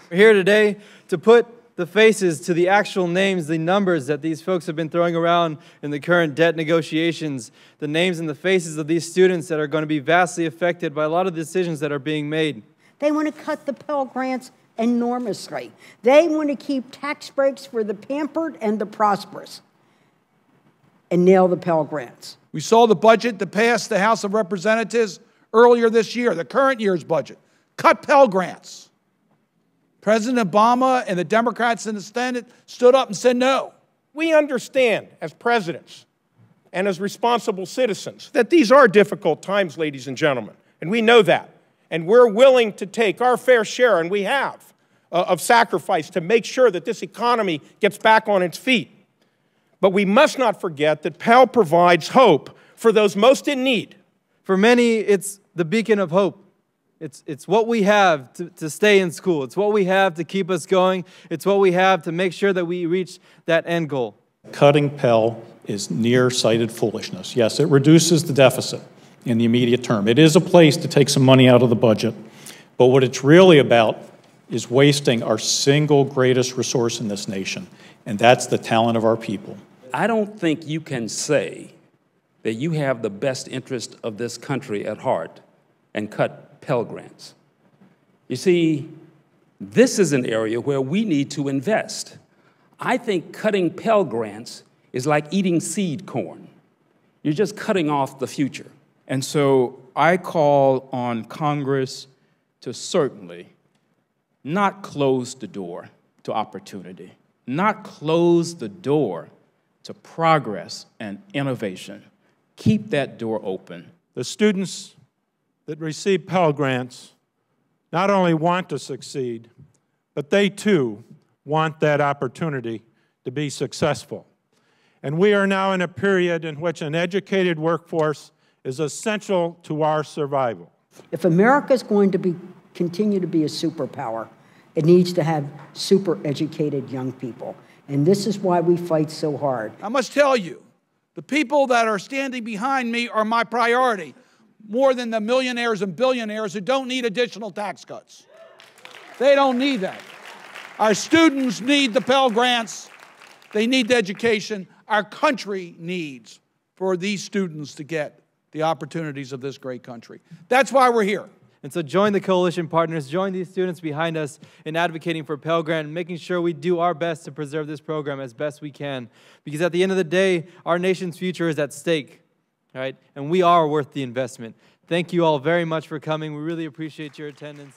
We're here today to put the faces to the actual names, the numbers that these folks have been throwing around in the current debt negotiations, the names and the faces of these students that are going to be vastly affected by a lot of decisions that are being made. They want to cut the Pell Grants enormously. They want to keep tax breaks for the pampered and the prosperous and nail the Pell Grants. We saw the budget that passed the House of Representatives earlier this year, the current year's budget. Cut Pell Grants. President Obama and the Democrats in the Senate stood up and said no. We understand as presidents and as responsible citizens that these are difficult times, ladies and gentlemen, and we know that. And we're willing to take our fair share, and we have, of sacrifice to make sure that this economy gets back on its feet. But we must not forget that Pell provides hope for those most in need. For many, it's the beacon of hope. It's what we have to stay in school. It's what we have to keep us going. It's what we have to make sure that we reach that end goal. Cutting Pell is nearsighted foolishness. Yes, it reduces the deficit in the immediate term. It is a place to take some money out of the budget. But what it's really about is wasting our single greatest resource in this nation, and that's the talent of our people. I don't think you can say that you have the best interest of this country at heart and cut Pell Grants. You see, this is an area where we need to invest. I think cutting Pell Grants is like eating seed corn. You're just cutting off the future. And so I call on Congress to certainly not close the door to opportunity, not close the door to progress and innovation. Keep that door open. The students that receive Pell Grants not only want to succeed, but they too want that opportunity to be successful. And we are now in a period in which an educated workforce is essential to our survival. If America is going to continue to be a superpower, it needs to have super educated young people. And this is why we fight so hard. I must tell you, the people that are standing behind me are my priority, more than the millionaires and billionaires who don't need additional tax cuts. They don't need that. Our students need the Pell Grants. They need the education. Our country needs for these students to get the opportunities of this great country. That's why we're here. And so join the coalition partners, join these students behind us in advocating for Pell Grant and making sure we do our best to preserve this program as best we can. Because at the end of the day, our nation's future is at stake. Right? And we are worth the investment. Thank you all very much for coming. We really appreciate your attendance.